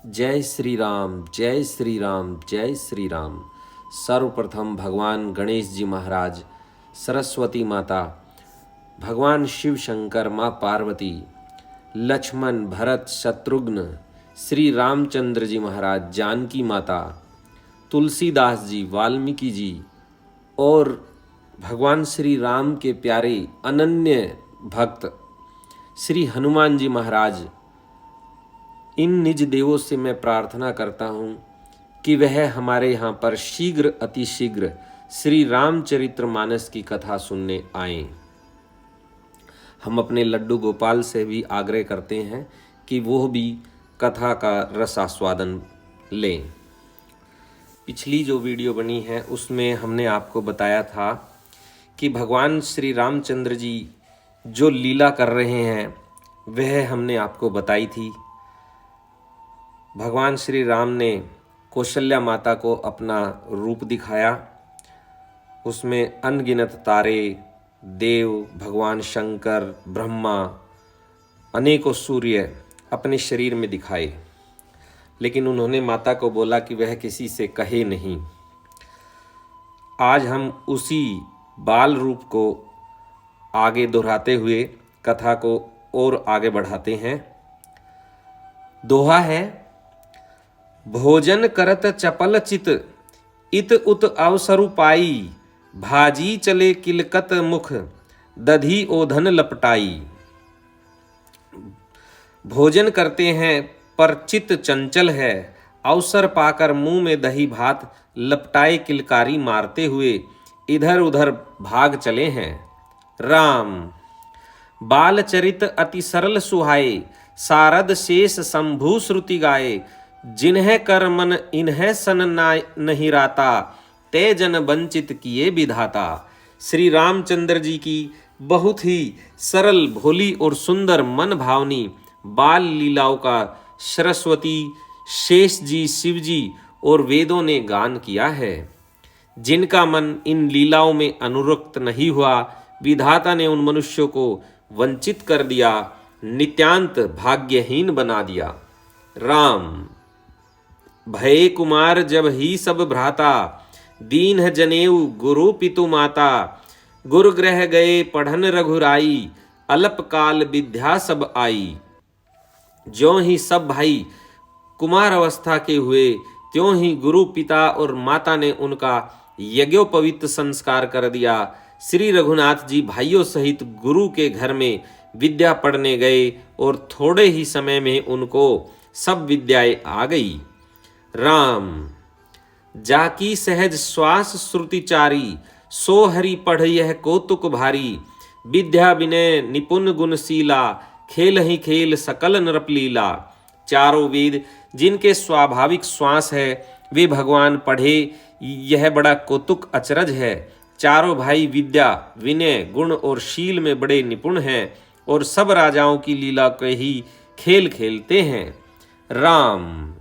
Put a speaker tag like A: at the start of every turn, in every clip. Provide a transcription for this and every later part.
A: जय श्री राम, जय श्री राम, जय श्री राम। सर्वप्रथम भगवान गणेश जी महाराज, सरस्वती माता, भगवान शिव शंकर, माँ पार्वती, लक्ष्मण, भरत, शत्रुघ्न, श्री रामचंद्र जी महाराज, जानकी माता, तुलसीदास जी, वाल्मीकि जी और भगवान श्री राम के प्यारे अनन्य भक्त श्री हनुमान जी महाराज, इन निज देवों से मैं प्रार्थना करता हूँ कि वह हमारे यहाँ पर शीघ्र अतिशीघ्र श्री रामचरितमानस की कथा सुनने आएं। हम अपने लड्डू गोपाल से भी आग्रह करते हैं कि वो भी कथा का रसास्वादन लें। पिछली जो वीडियो बनी है उसमें हमने आपको बताया था कि भगवान श्री रामचंद्र जी जो लीला कर रहे हैं वह हमने आपको बताई थी। भगवान श्री राम ने कौशल्या माता को अपना रूप दिखाया। उसमें अनगिनत तारे, देव, भगवान शंकर, ब्रह्मा, अनेकों सूर्य अपने शरीर में दिखाए, लेकिन उन्होंने माता को बोला कि वह किसी से कहे नहीं। आज हम उसी बाल रूप को आगे दोहराते हुए कथा को और आगे बढ़ाते हैं। दोहा है, भोजन करत चपल चित, इत उत अवसरु पाई, भाजी चले किलकत मुख, दधी ओधन लपटाई। भोजन करते हैं पर चित चंचल है, अवसर पाकर मुंह में दही भात लपटाए किलकारी मारते हुए इधर उधर भाग चले हैं। राम बाल चरित अति सरल सुहाए, सारद शेष शंभु श्रुति गाए, जिन्हें कर मन इन्हें सन नहीं राता, ते जन वंचित किए विधाता। श्री रामचंद्र जी की बहुत ही सरल, भोली और सुंदर मन भावनी बाल लीलाओं का सरस्वती, शेष जी, शिव जी और वेदों ने गान किया है। जिनका मन इन लीलाओं में अनुरक्त नहीं हुआ, विधाता ने उन मनुष्यों को वंचित कर दिया, नित्यांत भाग्यहीन बना दिया। राम भये कुमार जब ही सब भ्राता, दीन है जनेऊ गुरु पितु माता, गुरु ग्रह गए पढ़न रघुराई, अल्प काल विद्या सब आई। ज्यों ही सब भाई कुमार अवस्था के हुए, त्यों ही गुरु पिता और माता ने उनका यज्ञोपवीत संस्कार कर दिया। श्री रघुनाथ जी भाइयों सहित गुरु के घर में विद्या पढ़ने गए और थोड़े ही समय में उनको सब विद्याएं आ गई। राम जाकी सहज श्वास श्रुतिचारी, सो हरि पढ़ यह कौतुक भारी, विद्या विनय निपुण गुणशीला, खेल ही खेल सकल नृपलीला। चारों वेद जिनके स्वाभाविक श्वास है, वे भगवान पढ़े, यह बड़ा कौतुक अचरज है। चारों भाई विद्या, विनय, गुण और शील में बड़े निपुण हैं और सब राजाओं की लीला के ही खेल खेलते हैं। राम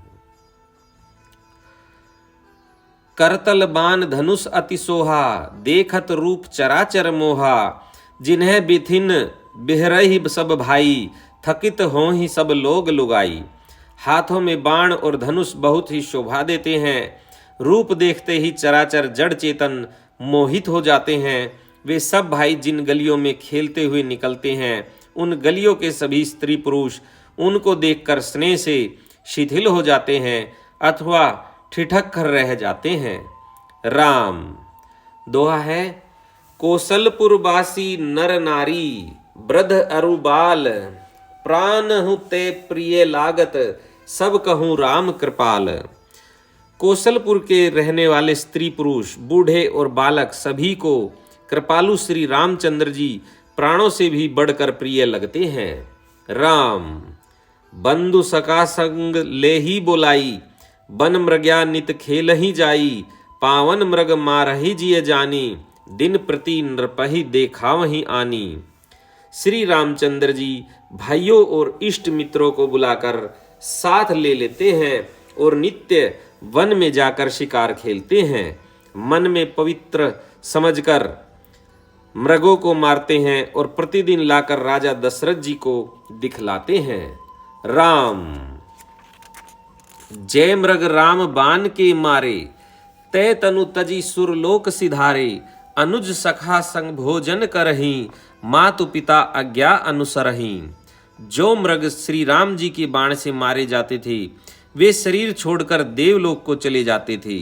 A: करतल बान धनुष अति सोहा, देखत रूप चराचर मोहा, जिन्हें बिथिन बिहरहि सब भाई, थकित हों ही सब लोग लुगाई। हाथों में बाण और धनुष बहुत ही शोभा देते हैं। रूप देखते ही चराचर जड़ चेतन मोहित हो जाते हैं। वे सब भाई जिन गलियों में खेलते हुए निकलते हैं, उन गलियों के सभी स्त्री पुरुष उनको देखकर स्नेह से शिथिल हो जाते हैं अथवा ठिठक कर रह जाते हैं। राम दोहा है, कौशलपुर वासी नर नारी, वृद्ध अरु बाल, प्राण हूँ ते प्रिय लागत, सब कहूँ राम कृपाल। कौशलपुर के रहने वाले स्त्री पुरुष, बूढ़े और बालक सभी को कृपालु श्री रामचंद्र जी प्राणों से भी बढ़कर प्रिय लगते हैं। राम बंधु सका संग ले ही बोलाई, बन मृग्या नित खेल ही जाई, पावन मृग मारही जिय जानी, दिन प्रति नृपहि देखा वहीं आनी। श्री रामचंद्र जी भाइयों और इष्ट मित्रों को बुलाकर साथ ले लेते हैं और नित्य वन में जाकर शिकार खेलते हैं। मन में पवित्र समझकर मृगों को मारते हैं और प्रतिदिन लाकर राजा दशरथ जी को दिखलाते हैं। राम जय मृग राम बान के मारे, तय तनु तजी सुरलोक सिधारे। अनुज सखा संग भोजन करहीं, मातु पिता आज्ञा अनुसरहीं। जो मृग श्री राम जी के बाण से मारे जाते थे वे शरीर छोड़कर देवलोक को चले जाते थे।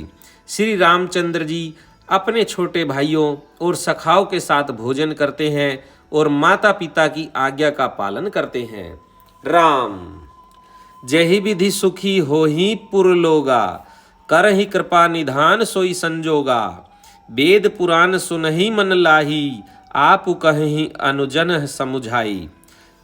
A: श्री रामचंद्र जी अपने छोटे भाइयों और सखाओं के साथ भोजन करते हैं और माता पिता की आज्ञा का पालन करते हैं। राम जहि विधि सुखी होहि पुरलोगा, करहि कृपा निधान सोई संजोगा। वेद पुराण सुनहि मन लाही, आप कहि अनुजन समुझाई।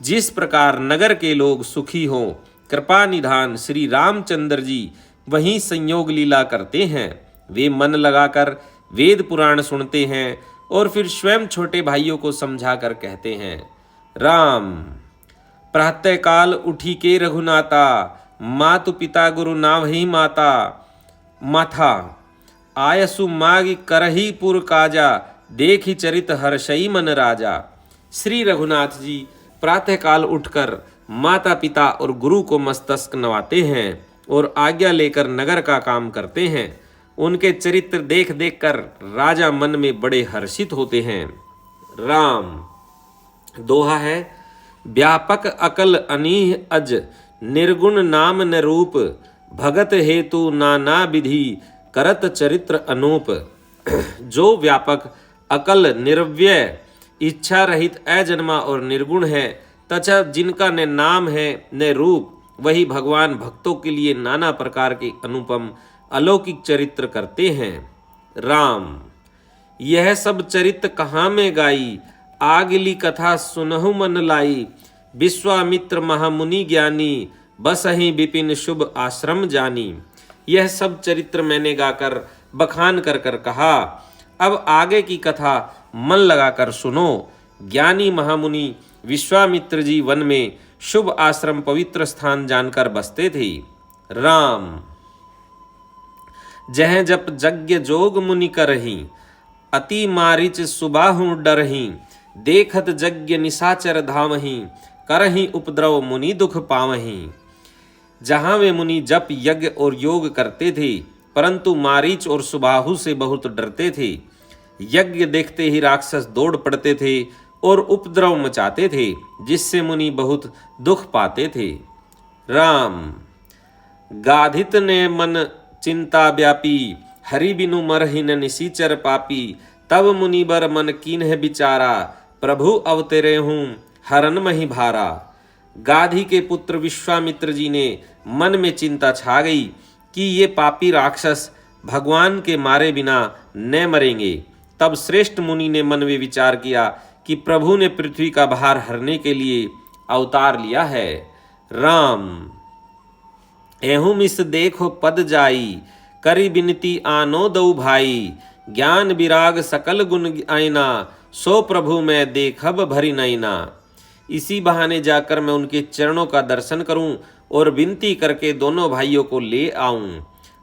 A: जिस प्रकार नगर के लोग सुखी हों, कृपा निधान श्री रामचंद्र जी वहीं संयोग लीला करते हैं। वे मन लगाकर वेद पुराण सुनते हैं और फिर स्वयं छोटे भाइयों को समझाकर कहते हैं। राम प्रातः काल उठी के रघुनाता, मातु पिता गुरु नावहि माता। माथा आयसु मागी करही पुर काजा, देखी चरित हर्षई मन राजा। श्री रघुनाथ जी प्रातःकाल उठकर माता पिता और गुरु को मस्तक नवाते हैं और आज्ञा लेकर नगर का काम करते हैं। उनके चरित्र देख देख कर राजा मन में बड़े हर्षित होते हैं। राम दोहा है, व्यापक अकल अनीह अज, निर्गुण नाम न रूप। भगत हेतु नाना विधि, करत चरित्र अनूप। जो व्यापक अकल निर्व्यय इच्छा रहित अजन्मा और निर्गुण है तथा जिनका न नाम है न रूप, वही भगवान भक्तों के लिए नाना प्रकार के अनुपम अलौकिक चरित्र करते हैं। राम यह सब चरित्र कहाँ में गाई, आगली कथा सुनहु मन लाई। विश्वामित्र महामुनि ज्ञानी, बसहि विपिन शुभ आश्रम जानी। यह सब चरित्र मैंने गाकर बखान कर कर कहा, अब आगे की कथा मन लगाकर सुनो। ज्ञानी महामुनि विश्वामित्र जी वन में शुभ आश्रम पवित्र स्थान जानकर बसते थे। राम जह जप यज्ञ जोग मुनि करहीं, अति मारिच सुबाहु डरहीं। देखत यज्ञ निशाचर धावहीं, करहीं उपद्रव मुनि दुख पावहीं। जहाँ वे मुनि जप यज्ञ और योग करते थे परंतु मारीच और सुबाहु से बहुत डरते थे। यज्ञ देखते ही राक्षस दौड़ पड़ते थे और उपद्रव मचाते थे, जिससे मुनि बहुत दुख पाते थे। राम गाधित ने मन चिंता व्यापी, हरि बिनु मरहि न निसीचर पापी। तब मुनि बर मन कीन्ह विचारा, प्रभु अवतरे हूँ हरन मही भारा। गाधी के पुत्र विश्वामित्र जी ने मन में चिंता छा गई कि ये पापी राक्षस भगवान के मारे बिना न मरेंगे। तब श्रेष्ठ मुनि ने मन में विचार किया कि प्रभु ने पृथ्वी का भार हरने के लिए अवतार लिया है। राम एहू मिस देखो पद जाई, करी बिनती आनो दऊ भाई। ज्ञान विराग सकल गुण आईना, सो प्रभु मैं देखब भरी नैना। इसी बहाने जाकर मैं उनके चरणों का दर्शन करूं और विनती करके दोनों भाइयों को ले आऊं।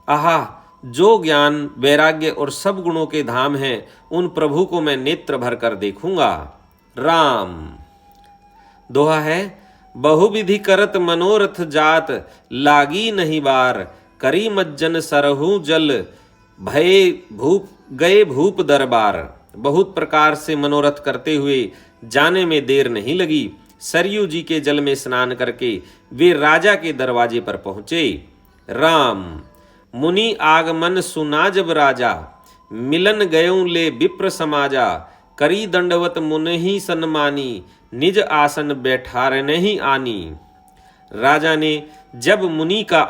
A: आहा जो ज्ञान वैराग्य और सब गुणों के धाम हैं उन प्रभु को मैं नेत्र भर कर देखूंगा। राम दोहा है, बहुविधि करत मनोरथ जात, लागी नहीं बार। करी मज्जन सरहु जल, भय भूप गए भूप दरबार। बहुत प्रकार से मनोरथ करते हुए जाने में देर नहीं लगी। सरयू जी के जल में स्नान करके वे राजा के दरवाजे पर पहुंचे। राम मुनि आगमन सुना जब राजा, मिलन गयों ले विप्र समाजा। करी दंडवत मुनि सन्मानी, निज आसन बैठार नहीं आनी। राजा ने जब मुनि का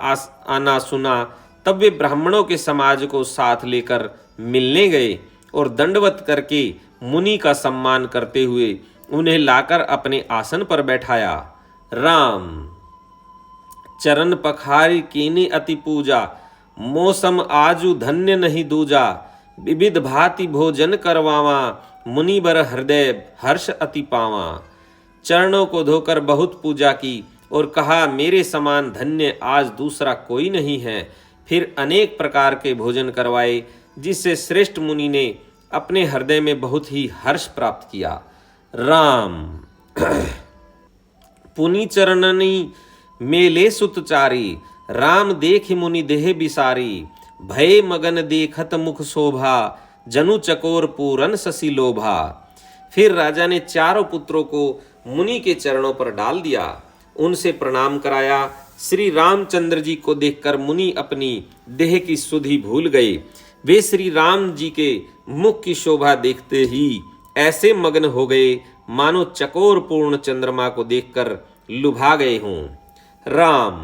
A: आना सुना तब वे ब्राह्मणों के समाज को साथ लेकर मिलने गए और दंडवत करके मुनि का सम्मान करते हुए उन्हें लाकर अपने आसन पर बैठाया। राम चरण पखारी कीनी अति पूजा, मौसम आजू धन्य नहीं दूजा। विविध भांति भोजन करवावा, मुनि बर हृदय हर्ष अति पावा। चरणों को धोकर बहुत पूजा की और कहा, मेरे समान धन्य आज दूसरा कोई नहीं है। फिर अनेक प्रकार के भोजन करवाए, जिससे श्रेष्ठ मुनि ने अपने हृदय में बहुत ही हर्ष प्राप्त किया। राम पुनि चरणनी मेले सुतचारी, राम देख मुनि देह बिसारी, भय मगन देखत मुख शोभा, जनु चकोर पूरन शशि लोभा। फिर राजा ने चारों पुत्रों को मुनि के चरणों पर डाल दिया, उनसे प्रणाम कराया। श्री रामचंद्र जी को देखकर मुनि अपनी देह की सुधि भूल गए। वे श्री राम जी के मुख की शोभा देखते ही ऐसे मग्न हो गए मानो चकोर पूर्ण चंद्रमा को देखकर लुभा गए हों। राम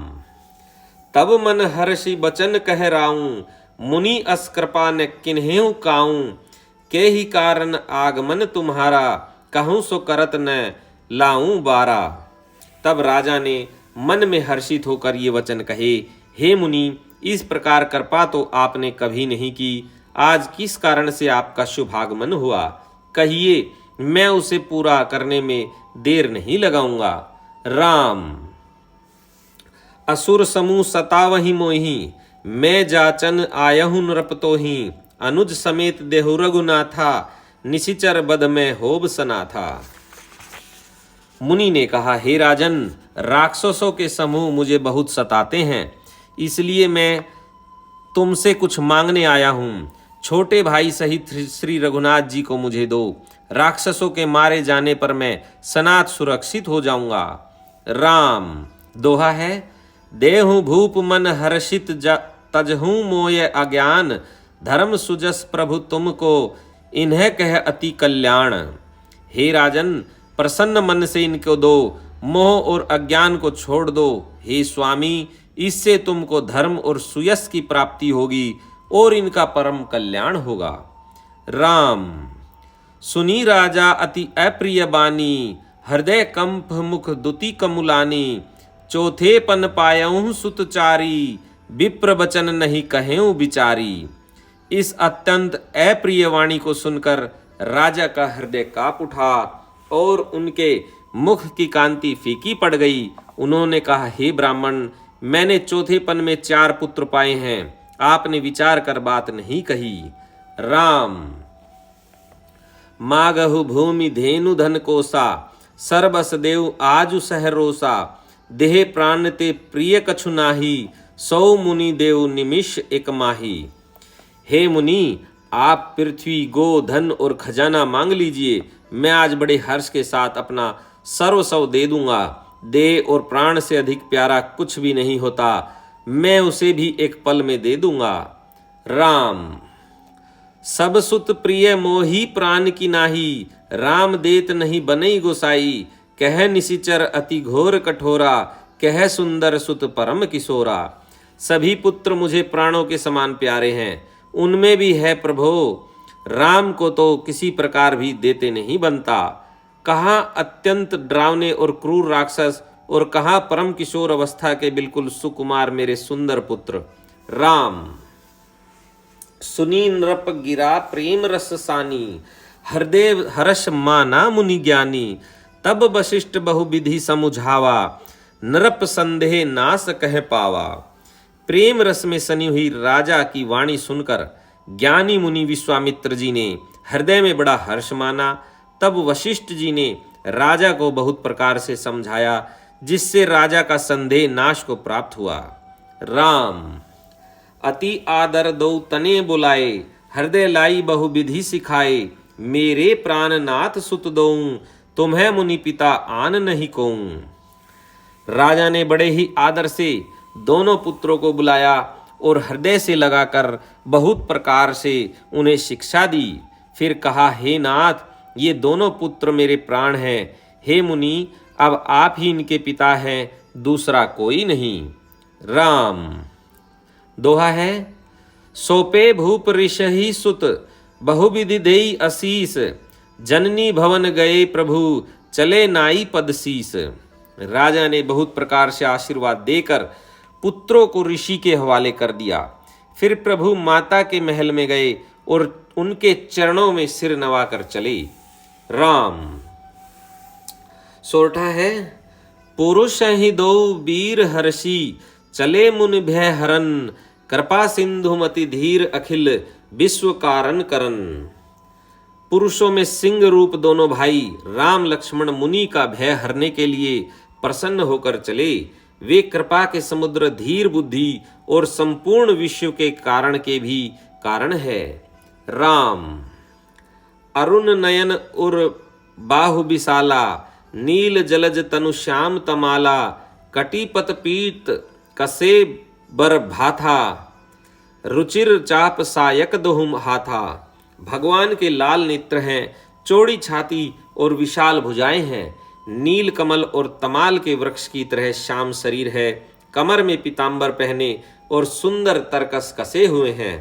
A: तब मन हर्षि बचन कह राऊं, मुनि अस कृपा न किन्हेउ काऊं, के ही कारण आगमन तुम्हारा, कहूं सो करत न लाऊं बारा। तब राजा ने मन में हर्षित होकर ये वचन कहे, हे मुनि, इस प्रकार कृपा तो आपने कभी नहीं की, आज किस कारण से आपका शुभागमन हुआ, कहिए, मैं उसे पूरा करने में देर नहीं लगाऊंगा। राम असुर समूह सतावहि मोहि, मैं जाचन आयहु नृपतोहि, अनुज समेत देहु रघुनाथा, निशिचर बद में होब सनाथा। मुनि ने कहा, हे राजन, राक्षसों के समूह मुझे बहुत सताते हैं, इसलिए मैं तुमसे कुछ मांगने आया हूँ। छोटे भाई सहित श्री रघुनाथ जी को मुझे दो, राक्षसों के मारे जाने पर मैं सनात सुरक्षित हो जाऊंगा। राम दोहा है, देहु भूप मन हर्षित तजहू मोय अज्ञान, धर्म सुजस प्रभु तुमको, इन्हें कह अति कल्याण। हे राजन, प्रसन्न मन से इनको दो, मोह और अज्ञान को छोड़ दो। हे स्वामी, इससे तुमको धर्म और सुयश की प्राप्ति होगी और इनका परम कल्याण होगा। राम सुनी राजा अति अप्रिय बानी, हृदय कंप मुख दुति कमुलानी, चौथे पन पायऊँ सुतचारी, विप्र वचन नहीं कहेऊँ बिचारी। इस अत्यंत अप्रिय वाणी को सुनकर राजा का हृदय कांप उठा और उनके मुख की कांति फीकी पड़ गई। उन्होंने कहा, हे ब्राह्मण, मैंने चौथेपन में 4 पुत्र पाए हैं, आपने विचार कर बात नहीं कही। राम मागहु भूमि धेनु धन कोसा, सर्वस देव आजु सहरोसा, देह प्राण ते प्रिय कछु नाही, सौ मुनि देव निमिष एक माही। हे मुनि, आप पृथ्वी गो धन और खजाना मांग लीजिए, मैं आज बड़े हर्ष के साथ अपना सर्वस्व दे दूंगा। देह और प्राण से अधिक प्यारा कुछ भी नहीं होता, मैं उसे भी एक पल में दे दूंगा। राम सब सुत प्रिय मोही प्राण की नाही, राम देत नहीं बनई गोसाई, कह निशिचर अति घोर कठोरा, कह सुंदर सुत परम किशोरा। सभी पुत्र मुझे प्राणों के समान प्यारे हैं, उनमें भी है प्रभो, राम को तो किसी प्रकार भी देते नहीं बनता। कहाँ अत्यंत डरावने और क्रूर राक्षस और कहाँ परम किशोर अवस्था के बिल्कुल सुकुमार मेरे सुंदर पुत्र। राम सुनी नृप गिरा प्रेम रस सानी, हृदय हर्ष माना मुनि ज्ञानी, तब वशिष्ठ बहुविधि समुझावा, नृप संदेह नास कह पावा। प्रेम रस में सनी हुई राजा की वाणी सुनकर ज्ञानी मुनि विश्वामित्र जी ने हृदय में बड़ा हर्ष माना। तब वशिष्ठ जी ने राजा को बहुत प्रकार से समझाया, जिससे राजा का संदेह नाश को प्राप्त हुआ। राम अति आदर दो तने बुलाए, हृदय लाई बहुविधि सिखाए, मेरे प्राणनाथ सुत दोऊं, तुम्हें मुनि पिता आन नहीं कोऊं। राजा ने बड़े ही आदर से दोनों पुत्रों को बुलाया और हृदय से लगाकर बहुत प्रकार से उन्हें शिक्षा दी। फिर कहा, हे नाथ, ये दोनों पुत्र मेरे प्राण हैं। हे मुनि, अब आप ही इनके पिता हैं, दूसरा कोई नहीं। राम दोहा है, सोपे भूप ऋषहि सुत, बहुविधि देई असीस, जननी भवन गए प्रभु, चले नाई पद शीस। राजा ने बहुत प्रकार से आशीर्वाद देकर पुत्रों को ऋषि के हवाले कर दिया। फिर प्रभु माता के महल में गए और उनके चरणों में सिर नवाकर चले। राम सोरठा है, पुरुष ही दो वीर हर्षि, चले मुनि भय हरन, कृपा सिंधु मति धीर अखिल, विश्व कारण करन। पुरुषों में सिंह रूप दोनों भाई राम लक्ष्मण मुनि का भय हरने के लिए प्रसन्न होकर चले। वे कृपा के समुद्र, धीर बुद्धि और संपूर्ण विश्व के कारण के भी कारण है। राम। अरुण नयन उर बाहु विशाला, नील जलज तनु श्याम तमाला, कटिपत पीत कसे बर भाथा, रुचिर चाप सायक दोहुम हाथा। भगवान के लाल नेत्र हैं, चौड़ी छाती और विशाल भुजाएं हैं। नील कमल और तमाल के वृक्ष की तरह श्याम शरीर है। कमर में पीतांबर पहने और सुंदर तरकस कसे हुए हैं।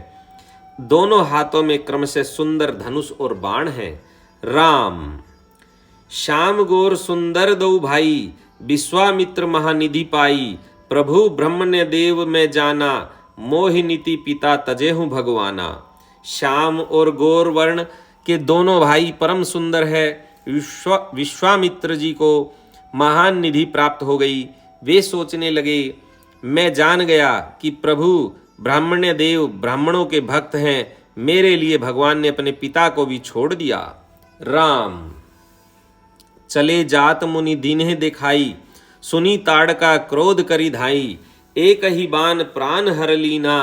A: दोनों हाथों में क्रमशः सुंदर धनुष और बाण हैं। राम। श्याम गोर सुंदर दो भाई, विश्वामित्र महानिधि पाई, प्रभु ब्रह्मण्य देव में जाना, मोहि नीति पिता तजे हूँ भगवाना। श्याम और गौर वर्ण के दोनों भाई परम सुंदर है। विश्वामित्र जी को महान निधि प्राप्त हो गई। वे सोचने लगे, मैं जान गया कि प्रभु ब्राह्मण्य देव ब्राह्मणों के भक्त हैं, मेरे लिए भगवान ने अपने पिता को भी छोड़ दिया। राम। चले जात मुनि दीन्ह दिखाई, सुनी ताड़का क्रोध करी धाई, एक ही बान प्राण हर लीना,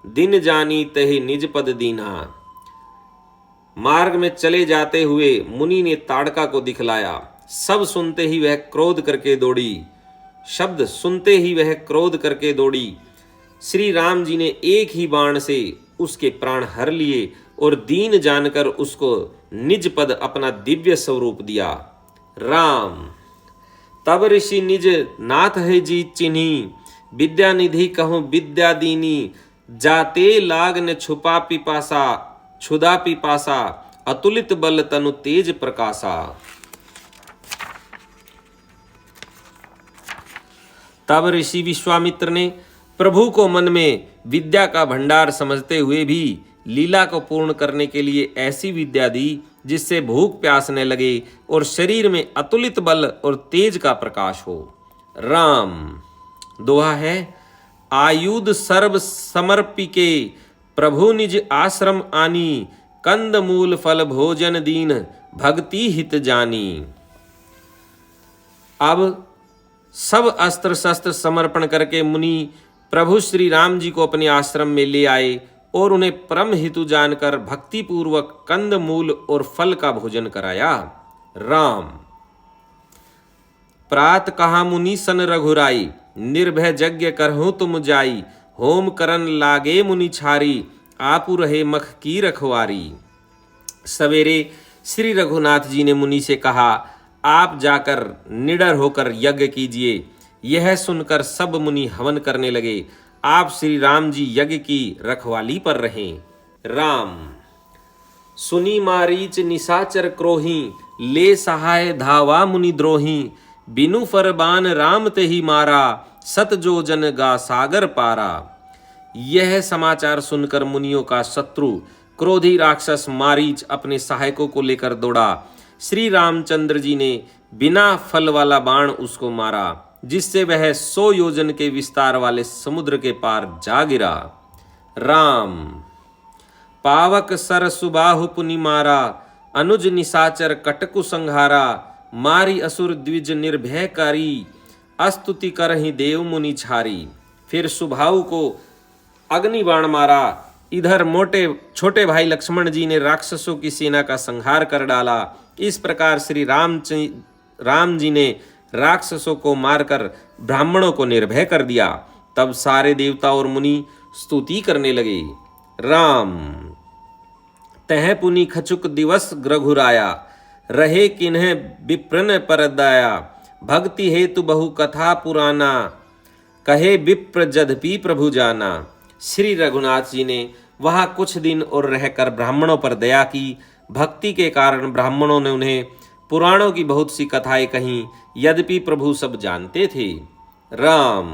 A: दिन जानी तहि निज पद दीना। मार्ग में चले जाते हुए मुनि ने ताड़का को दिखलाया। सब सुनते ही वह क्रोध करके दौड़ी। शब्द सुनते ही वह क्रोध करके दौड़ी। श्री राम जी ने एक ही बाण से उसके प्राण हर लिए और दीन जानकर उसको निज पद अपना दिव्य स्वरूप दिया। राम। तब ऋषि निज नाथ है जी चिन्ही, विद्या निधि कहूँ विद्या दीनी, जाते लाग न छुपा पिपासा, क्षुधा पिपासा, अतुलित बल तनु तेज प्रकाशा। तब ऋषि विश्वामित्र ने प्रभु को मन में विद्या का भंडार समझते हुए भी लीला को पूर्ण करने के लिए ऐसी विद्या दी जिससे भूख प्यास न लगे और शरीर में अतुलित बल और तेज का प्रकाश हो। राम। दोहा है, आयुध सर्व समर्पिके, प्रभु निज आश्रम आनी, कंद मूल फल भोजन दीन, भक्ति हित जानी। अब सब अस्त्र शस्त्र समर्पण करके मुनि प्रभु श्री राम जी को अपने आश्रम में ले आए और उन्हें परम हितु जानकर भक्ति पूर्वक कंद मूल और फल का भोजन कराया। राम। प्रात कहा मुनि सन रघुराई, निर्भय यज्ञ करहूं तुम जाई, होम करन लागे मुनि छारी, आपु रहे मख की रखवारी। सवेरे श्री रघुनाथ जी ने मुनि से कहा, आप जाकर निडर होकर यज्ञ कीजिए। यह सुनकर सब मुनि हवन करने लगे। आप श्री राम जी यज्ञ की रखवाली पर रहें। राम। सुनी मारीच निशाचर क्रोही, ले सहाय धावा मुनि द्रोही, बिनु फरबान राम तेहि मारा, सत जो जन गा सागर पारा। यह समाचार सुनकर मुनियों का शत्रु क्रोधी राक्षस मारीच अपने सहायकों को लेकर दौड़ा। श्री रामचंद्र जी ने बिना फल वाला बाण उसको मारा, जिससे वह 100 योजन के विस्तार वाले समुद्र के पार जा गिरा। राम। पावक सर सुबाहु पुनि मारा, अनुज निशाचर कटकु संहारा, मारी असुर द्विज निर्भयकारी, अस्तुति करहि देव मुनि छारी। फिर सुबाहु को अग्नि बाण मारा। इधर छोटे भाई लक्ष्मण जी ने राक्षसों की सेना का संहार कर डाला। इस प्रकार श्री राम जी ने राक्षसों को मारकर ब्राह्मणों को निर्भय कर दिया। तब सारे देवता और मुनि स्तुति करने लगे। राम। तह पुनि खचुक दिवस ग्रघुराया, रहे किन्ह विप्रन परदाया, भक्ति हेतु बहु कथा पुराना, कहे विप्र जदपि प्रभु जाना। श्री रघुनाथ जी ने वहां कुछ दिन और रहकर ब्राह्मणों पर दया की। भक्ति के कारण ब्राह्मणों ने उन्हें पुराणों की बहुत सी कथाएं कहीं, यद्यपि प्रभु सब जानते थे। राम।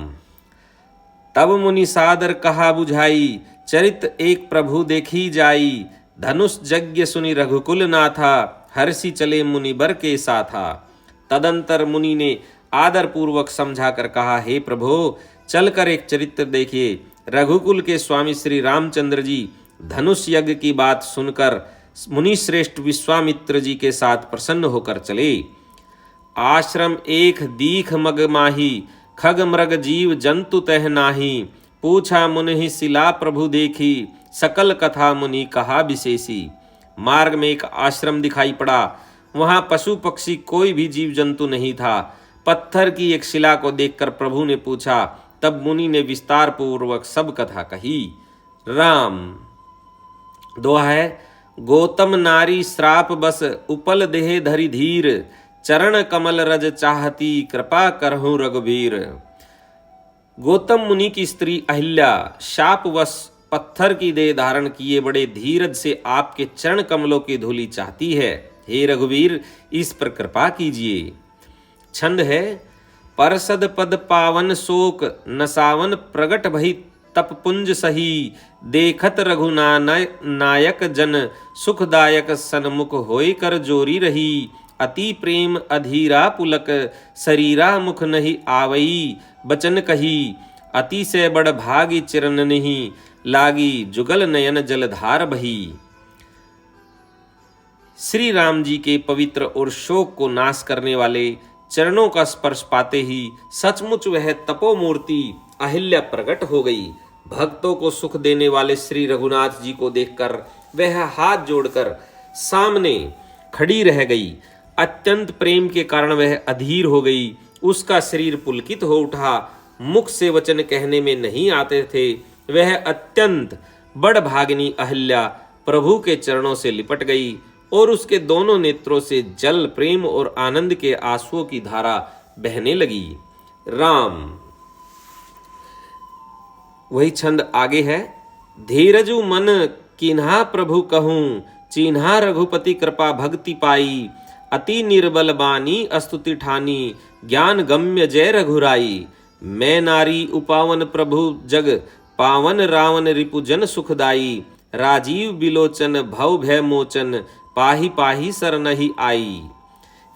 A: तब मुनि सादर कहा बुझाई, चरित एक प्रभु देखी जाई, धनुष यज्ञ सुनि रघुकुल नाथा, हर्षि चले मुनि बर के साथा। तदंतर मुनि ने आदर पूर्वक समझा कर कहा, हे प्रभु, चलकर एक चरित्र देखिए। रघुकुल के स्वामी श्री रामचंद्र जी धनुष यज्ञ की बात सुनकर मुनि श्रेष्ठ विश्वामित्र जी के साथ प्रसन्न होकर चले। आश्रम एक दीख मग माही, खग मृग जीव जंतु तह नाही, पूछा मुनि शिला प्रभु देखी, सकल कथा मुनि कहा विशेषी। मार्ग में एक आश्रम दिखाई पड़ा, वहां पशु पक्षी कोई भी जीव जंतु नहीं था। पत्थर की एक शिला को देखकर प्रभु ने पूछा, तब मुनि ने विस्तार पूर्वक सब कथा कही। राम। दोहा है, गौतम नारी श्राप बस, उपल देह धरि धीर, चरण कमल रज चाहती, कृपा करहु रघुवीर। गौतम मुनि की स्त्री अहिल्या शापवश पत्थर की देह धारण किए बड़े धीरज से आपके चरण कमलों की धूलि चाहती है। हे रघुवीर, इस पर कृपा कीजिए। छंद है, परसद पद पावन शोक, नसावन प्रगट भई तपपुंज सही, देखत रघुनायक जन, सुखदायक सन्मुख होय कर जोरी रही। अति प्रेम अधीरा पुलक, शरीरा मुख नहीं आवई, बचन कही, अति से बड़ भागी चिरन नहीं, लागी जुगल नयन जलधार बही। श्री राम जी के पवित्र और शोक को नाश करने वाले चरणों का स्पर्श पाते ही सचमुच वह तपोमूर्ति अहिल्या प्रकट हो गई। भक्तों को सुख देने वाले श्री रघुनाथ जी को देखकर वह हाथ जोड़कर सामने खड़ी रह गई। अत्यंत प्रेम के कारण वह अधीर हो गई। उसका शरीर पुलकित हो उठा, मुख से वचन कहने में नहीं आते थे। वह अत्यंत बड़भागिनी अहिल्या प्रभु के चरणों से लिपट गई और उसके दोनों नेत्रों से जल प्रेम और आनंद के आंसुओं की धारा बहने लगी। राम। वही छंद आगे है, धीरजु मन किन्हा प्रभु कहूं, चिन्हा रघुपति कृपा भक्ति पाई, अति निर्बल बानी अस्तुति ठानी, ज्ञान गम्य जय रघुराई। मैं नारी उपावन प्रभु जग, पावन रावण रिपुजन सुखदाई, राजीव बिलोचन भव भय मोचन, पाही पाही शरण ही आई।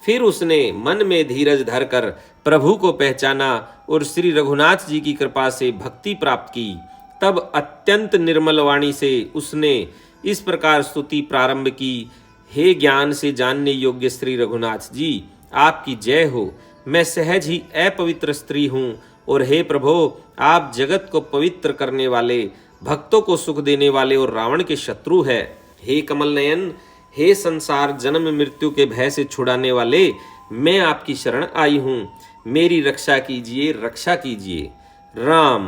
A: फिर उसने मन में धीरज धरकर प्रभु को पहचाना और श्री रघुनाथ जी की कृपा से भक्ति प्राप्त की। तब अत्यंत निर्मल वाणी से उसने इस प्रकार स्तुति प्रारंभ की, हे ज्ञान से जानने योग्य श्री रघुनाथ जी, आपकी जय हो। मैं सहज ही अपवित्र स्त्री हूँ और हे प्रभो, आप जगत को पवित्र करने वाले, भक्तों को सुख देने वाले और रावण के शत्रु है। हे कमल नयन, हे संसार जन्म मृत्यु के भय से छुड़ाने वाले, मैं आपकी शरण आई हूँ, मेरी रक्षा कीजिए, रक्षा कीजिए। राम।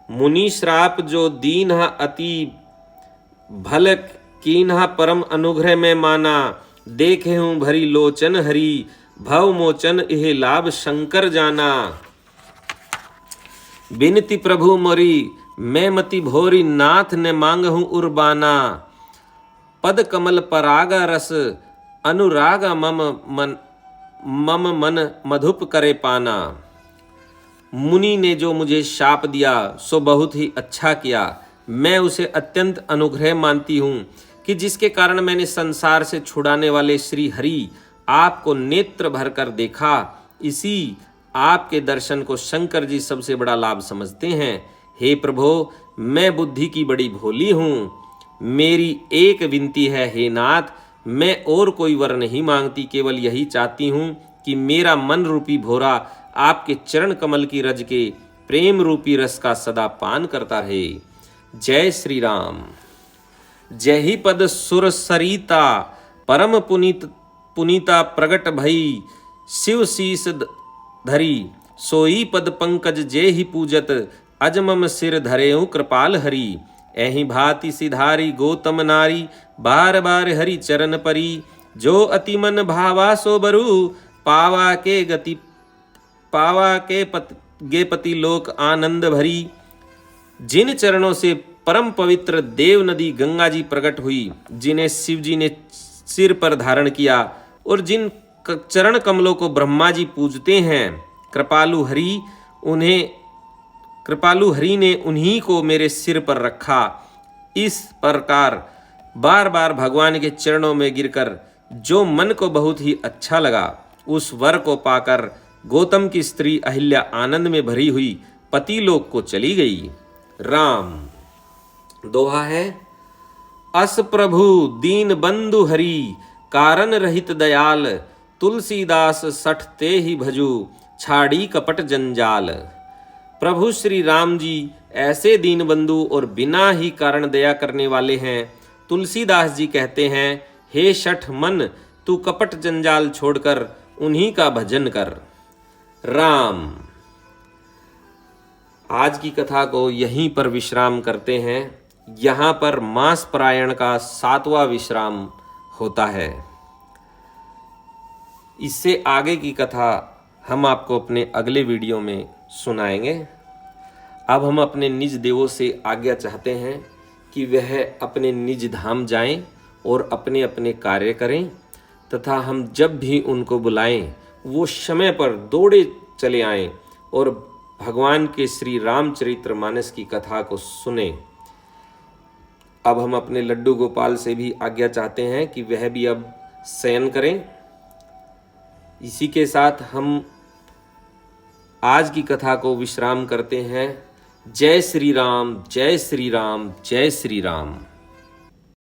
A: मुनि श्राप जो दीन्हा अति भल कीन्हा, परम अनुग्रह में माना, देखे हूँ भरी लोचन हरि, भव मोचन यह लाभ शंकर जाना। बिनती प्रभु मोरी, मैं मति भोरी, नाथ ने मांग हूँ उर्बाना, पद कमल परागा रस, अनुरागा मम मन मधुप करे पाना। मुनि ने जो मुझे शाप दिया सो बहुत ही अच्छा किया। मैं उसे अत्यंत अनुग्रह मानती हूँ कि जिसके कारण मैंने संसार से छुड़ाने वाले श्री हरि आपको नेत्र भरकर देखा। इसी आपके दर्शन को शंकर जी सबसे बड़ा लाभ समझते हैं। हे प्रभो, मैं बुद्धि की बड़ी भोली हूँ, मेरी एक विनती है, हे नाथ, मैं और कोई वर नहीं मांगती, केवल यही चाहती हूँ कि मेरा मन रूपी भोरा आपके चरण कमल की रज के प्रेम रूपी रस का सदा पान करता रहे। जय श्री राम। जय ही पद सुर सरिता, परम पुनीता प्रगट भई, शिव शीस धरी, सोई पद पंकज जे ही पूजत, अजमम सिर धरेऊ कृपाल हरि। एहि भांति सिधारी गौतम नारी, बार बार हरि चरण परी, जो अति मन भावा सो बरु, पावा के पति लोक आनंद भरी। जिन चरणों से परम पवित्र देव नदी गंगा जी प्रकट हुई, जिन्हें शिव जी ने सिर पर धारण किया और जिन चरण कमलों को ब्रह्मा जी पूजते हैं, कृपालु हरि ने उन्हीं को मेरे सिर पर रखा। इस प्रकार बार बार भगवान के चरणों में गिरकर जो मन को बहुत ही अच्छा लगा, उस वर को पाकर गौतम की स्त्री अहिल्या आनंद में भरी हुई पति लोक को चली गई। राम। दोहा है, अस प्रभु दीन बंधु हरि, कारण रहित दयाल, तुलसीदास सठ ते ही भजू, छाड़ी कपट जंजाल। प्रभु श्री राम जी ऐसे दीनबंधु और बिना ही कारण दया करने वाले हैं। तुलसीदास जी कहते हैं, हे शठ मन तू कपट जंजाल छोड़कर उन्हीं का भजन कर। राम। आज की कथा को यहीं पर विश्राम करते हैं। यहाँ पर मास परायण का 7वां विश्राम होता है। इससे आगे की कथा हम आपको अपने अगले वीडियो में सुनाएंगे। अब हम अपने निज देवों से आज्ञा चाहते हैं कि वह अपने निज धाम जाएं और अपने अपने कार्य करें, तथा हम जब भी उनको बुलाएं वो समय पर दौड़े चले आएं और भगवान के श्री रामचरितमानस की कथा को सुने। अब हम अपने लड्डू गोपाल से भी आज्ञा चाहते हैं कि वह भी अब शयन करें। इसी के साथ हम आज की कथा को विश्राम करते हैं। जय श्री राम, जय श्री राम, जय श्री राम।